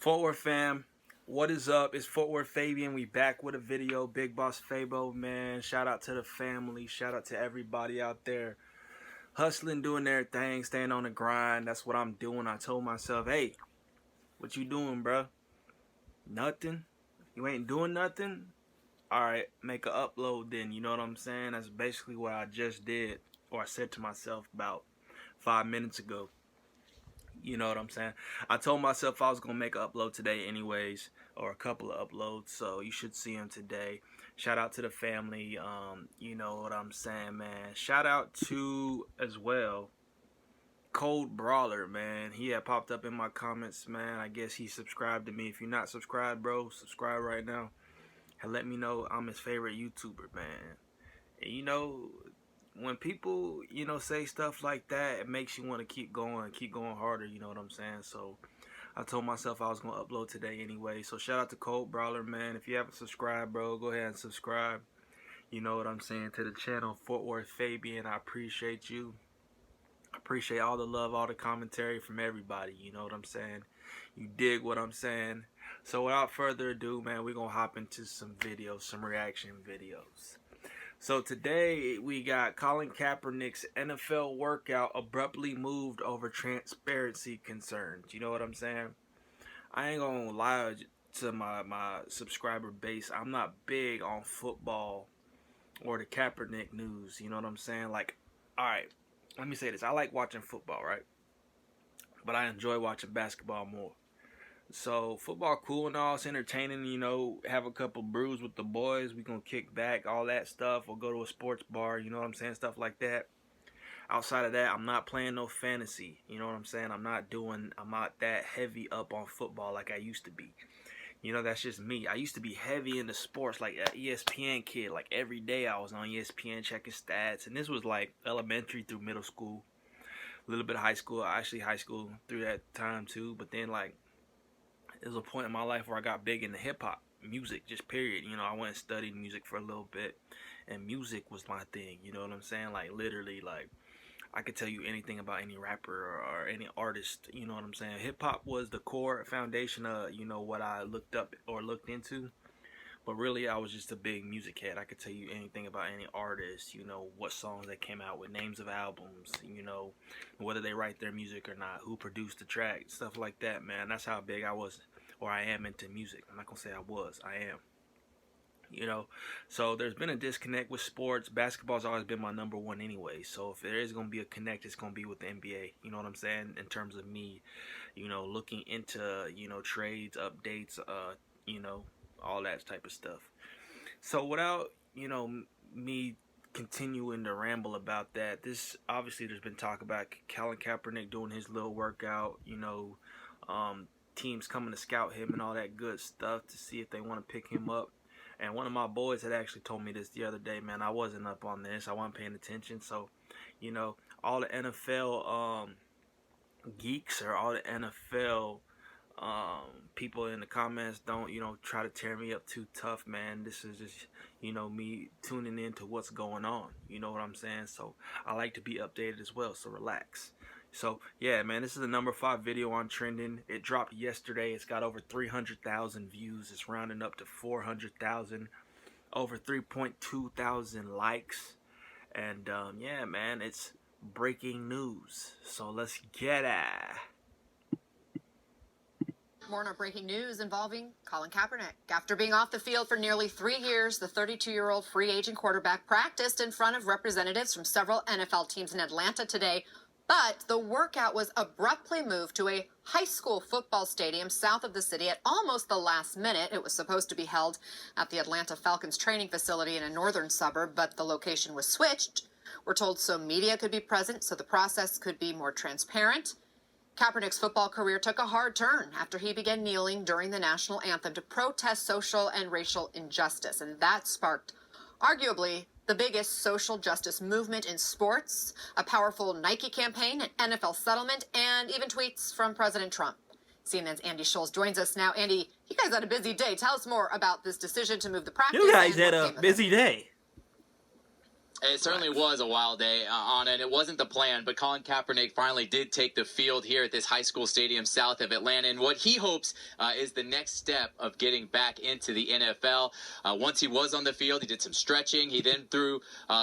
Fort Worth fam, what is up? It's Fort Worth Fabian. We back with a video. Big Boss Fabo, man. Shout out to the family. Shout out to everybody out there hustling, doing their thing, staying on the grind. That's what I'm doing. I told myself, hey, what you doing, bro? Nothing? You ain't doing nothing? Alright, make an upload then. You know what I'm saying? That's basically what I just did. Or I said to myself about 5 minutes ago. You know what I'm saying? I told myself I was going to make an upload today anyways, or a couple of uploads, so you should see them today. Shout out to the family, you know what I'm saying, man. Shout out to, as well, Cold Brawler, man. He had popped up in my comments, man. I guess he subscribed to me. If you're not subscribed, bro, subscribe right now. And let me know I'm his favorite YouTuber, man. And you know, when people, you know, say stuff like that, it makes you want to keep going harder, you know what I'm saying? So I told myself I was going to upload today anyway. So shout out to Cold Brawler, man. If you haven't subscribed, bro, go ahead and subscribe. You know what I'm saying, to the channel Fort Worth Fabian. I appreciate you. I appreciate all the love, all the commentary from everybody, you know what I'm saying? You dig what I'm saying? So without further ado, man, we're going to hop into some videos, some reaction videos. So today we got Colin Kaepernick's NFL workout abruptly moved over transparency concerns. You know what I'm saying? I ain't gonna lie to my subscriber base. I'm not big on football or the Kaepernick news. You know what I'm saying? Like, alright, let me say this. I like watching football, right? But I enjoy watching basketball more. So football cool and all, it's entertaining, you know, have a couple brews with the boys, we gonna kick back, all that stuff, or go to a sports bar, you know what I'm saying, stuff like that. Outside of that, I'm not playing no fantasy, you know what I'm saying, I'm not that heavy up on football like I used to be. You know, that's just me. I used to be heavy into sports, like an ESPN kid, like every day I was on ESPN checking stats, and this was like elementary through middle school, a little bit of high school, actually high school through that time too, but then like, there was a point in my life where I got big into hip-hop music, just period. You know, I went and studied music for a little bit, and music was my thing, you know what I'm saying? Like, literally, like, I could tell you anything about any rapper or any artist, you know what I'm saying? Hip-hop was the core foundation of, you know, what I looked up or looked into, but really, I was just a big music head. I could tell you anything about any artist, you know, what songs they came out with, names of albums, you know, whether they write their music or not, who produced the track, stuff like that, man. That's how big I was, or I am, into music. I'm not going to say I was, I am. You know, so there's been a disconnect with sports. Basketball's always been my number one anyway. So if there is going to be a connect, it's going to be with the NBA. You know what I'm saying? In terms of me, you know, looking into, you know, trades, updates, you know, all that type of stuff. So without, you know, me continuing to ramble about that, this obviously there's been talk about Colin Kaepernick doing his little workout, you know, teams coming to scout him and all that good stuff to see if they want to pick him up. And one of my boys had actually told me this the other day, man. I wasn't up on this. I wasn't paying attention. So, you know, all the NFL geeks or all the NFL people in the comments, don't, you know, try to tear me up too tough, man. This is just, you know, me tuning into what's going on. You know what I'm saying? So I like to be updated as well, so relax. So yeah, man, this is the number 5 video on trending. It dropped yesterday. It's got over 300,000 views. It's rounding up to 400,000, over 3.2 thousand likes, and yeah, man, it's breaking news. So let's get it. More on our breaking news involving Colin Kaepernick. After being off the field for nearly 3 years, the 32-year-old free agent quarterback practiced in front of representatives from several NFL teams in Atlanta today. But the workout was abruptly moved to a high school football stadium south of the city at almost the last minute. It was supposed to be held at the Atlanta Falcons training facility in a northern suburb, but the location was switched. We're told so media could be present, so the process could be more transparent. Kaepernick's football career took a hard turn after he began kneeling during the national anthem to protest social and racial injustice, and that sparked arguably the biggest social justice movement in sports, a powerful Nike campaign, an NFL settlement, and even tweets from President Trump. CNN's Andy Scholes joins us now. Andy, you guys had a busy day. Tell us more about this decision to move the practice. You guys had a busy day. It certainly was a wild day on it. It wasn't the plan, but Colin Kaepernick finally did take the field here at this high school stadium south of Atlanta. And what he hopes is the next step of getting back into the NFL. Once he was on the field, he did some stretching. He then threw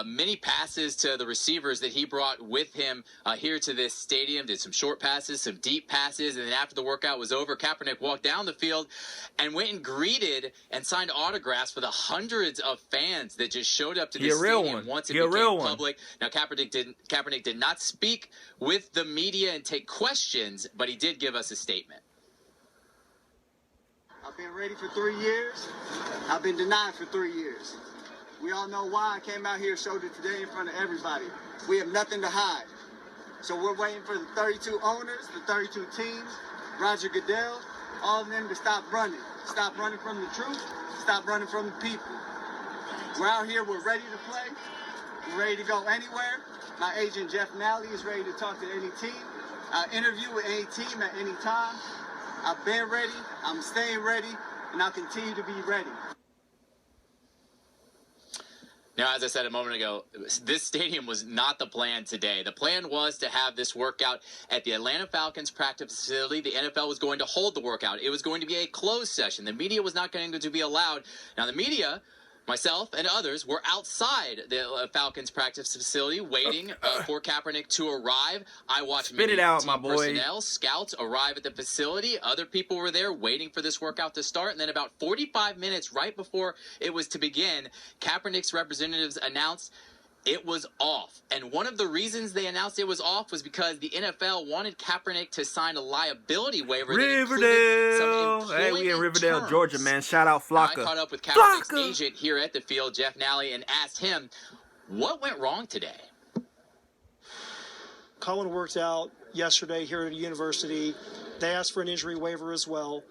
many passes to the receivers that he brought with him here to this stadium, did some short passes, some deep passes. And then after the workout was over, Kaepernick walked down the field and went and greeted and signed autographs for the hundreds of fans that just showed up to the stadium once it became public. Now, Kaepernick did not speak with the media and take questions, but he did give us a statement. I've been ready for 3 years. I've been denied for 3 years. We all know why. I came out here and showed it today in front of everybody. We have nothing to hide. So we're waiting for the 32 owners, the 32 teams, Roger Goodell, all of them to stop running. Stop running from the truth. Stop running from the people. We're out here. We're ready to play. We're ready to go anywhere. My agent, Jeff Nally, is ready to talk to any team, interview with any team at any time. I've been ready. I'm staying ready, and I'll continue to be ready. Now, as I said a moment ago, this stadium was not the plan today. The plan was to have this workout at the Atlanta Falcons practice facility. The NFL was going to hold the workout. It was going to be a closed session. The media was not going to be allowed. Now, the media, myself and others, were outside the Falcons practice facility waiting for Kaepernick to arrive. I watched many team personnel, scouts arrive at the facility. Other people were there waiting for this workout to start. And then about 45 minutes right before it was to begin, Kaepernick's representatives announced it was off. And one of the reasons they announced it was off was because the NFL wanted Kaepernick to sign a liability waiver. Riverdale. Hey, we in Riverdale, Georgia, man. Shout out Flocka. Now, I caught up with Kaepernick's agent here at the field, Jeff Nally, and asked him what went wrong today. Colin worked out yesterday here at a university. They asked for an injury waiver as well.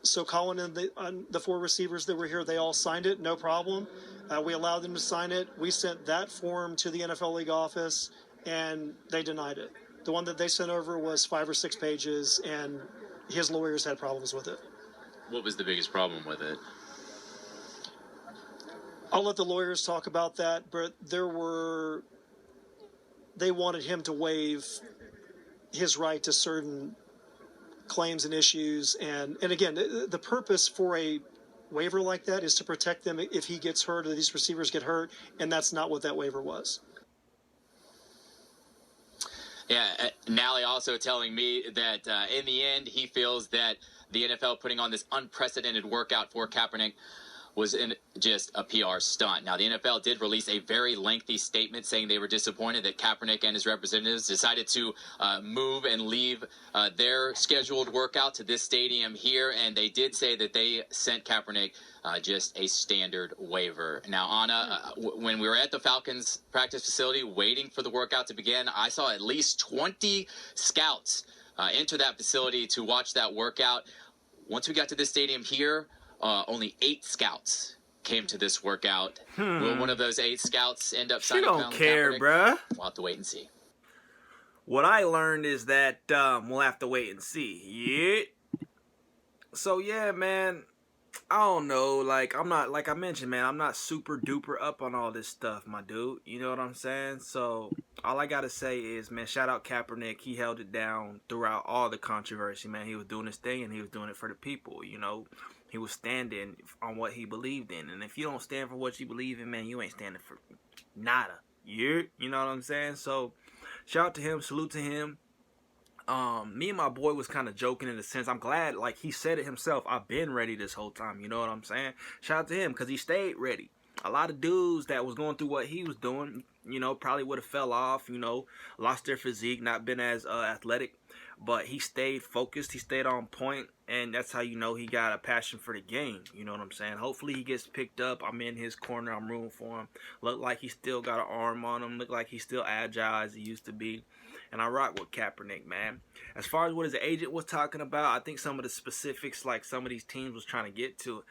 So Colin and the 4 receivers that were here, they all signed it, no problem. We allowed them to sign it. We sent that form to the NFL League office, and they denied it. The one that they sent over was 5 or 6 pages, and his lawyers had problems with it. What was the biggest problem with it? I'll let the lawyers talk about that, but they wanted him to waive his right to certain claims and issues. And again, the purpose for a waiver like that is to protect them if he gets hurt or these receivers get hurt, and that's not what that waiver was. Yeah, Nally also telling me that in the end, he feels that the NFL putting on this unprecedented workout for Kaepernick was just a PR stunt. Now, the NFL did release a very lengthy statement saying they were disappointed that Kaepernick and his representatives decided to move and leave their scheduled workout to this stadium here, and they did say that they sent Kaepernick just a standard waiver. Now, Anna, when we were at the Falcons practice facility waiting for the workout to begin, I saw at least 20 scouts enter that facility to watch that workout. Once we got to this stadium here, only 8 scouts came to this workout. Will one of those 8 scouts end up signing Colin Kaepernick? She don't care, bruh. We'll have to wait and see. What I learned is that we'll have to wait and see. Yeah. So, yeah, man, I don't know. Like I mentioned, man, I'm not super duper up on all this stuff, my dude. You know what I'm saying? So, all I got to say is, man, shout out Kaepernick. He held it down throughout all the controversy, man. He was doing his thing, and he was doing it for the people, you know. He was standing on what he believed in. And if you don't stand for what you believe in, man, you ain't standing for nada. You know what I'm saying? So, shout out to him. Salute to him. Me and my boy was kind of joking in a sense. I'm glad, like, he said it himself. I've been ready this whole time. You know what I'm saying? Shout out to him because he stayed ready. A lot of dudes that was going through what he was doing, you know, probably would have fell off, you know, lost their physique, not been as athletic. But he stayed focused. He stayed on point. And that's how you know he got a passion for the game. You know what I'm saying? Hopefully he gets picked up. I'm in his corner. I'm rooting for him. Look like he still got an arm on him. Look like he's still agile as he used to be. And I rock with Kaepernick, man. As far as what his agent was talking about, I think some of the specifics, like some of these teams was trying to get to,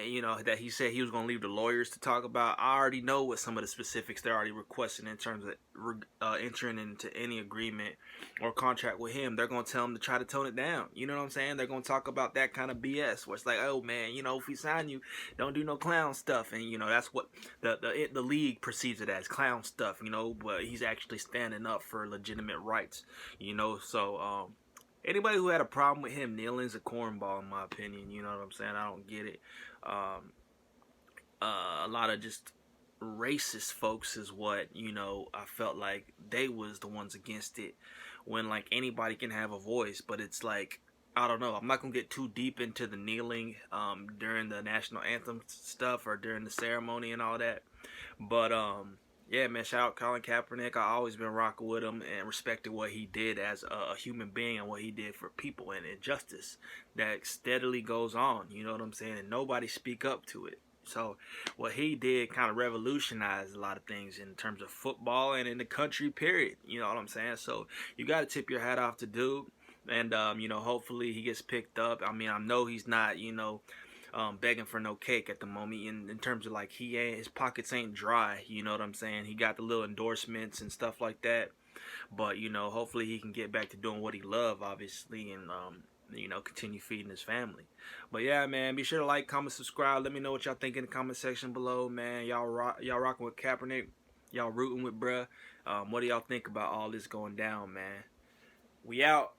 you know, that he said he was going to leave the lawyers to talk about. I already know what some of the specifics they're already requesting in terms of entering into any agreement or contract with him. They're going to tell him to try to tone it down. You know what I'm saying? They're going to talk about that kind of BS where it's like, oh man, you know, if we sign you, don't do no clown stuff. And you know, that's what the league perceives it as, clown stuff. You know, but he's actually standing up for legitimate rights. You know, so anybody who had a problem with him kneeling is a cornball, in my opinion. You know what I'm saying? I don't get it. A lot of just racist folks is what, you know, I felt like they was the ones against it, when like anybody can have a voice. But it's like, I don't know, I'm not gonna get too deep into the kneeling during the national anthem stuff or during the ceremony and all that. But yeah, man, shout out Colin Kaepernick. I always been rocking with him and respected what he did as a human being and what he did for people, and injustice that steadily goes on. You know what I'm saying? And nobody speak up to it. So what he did kind of revolutionized a lot of things in terms of football and in the country, period. You know what I'm saying? So you got to tip your hat off to dude. And, you know, hopefully he gets picked up. I mean, I know he's not, you know, begging for no cake at the moment in terms of like his pockets ain't dry. You know what I'm saying? He got the little endorsements and stuff like that. But, you know, hopefully he can get back to doing what he loves, obviously, and, you know, continue feeding his family. But yeah, man, be sure to like, comment, subscribe. Let me know what y'all think in the comment section below, man. Y'all rocking with Kaepernick. Y'all rooting with bruh. What do y'all think about all this going down, man? We out.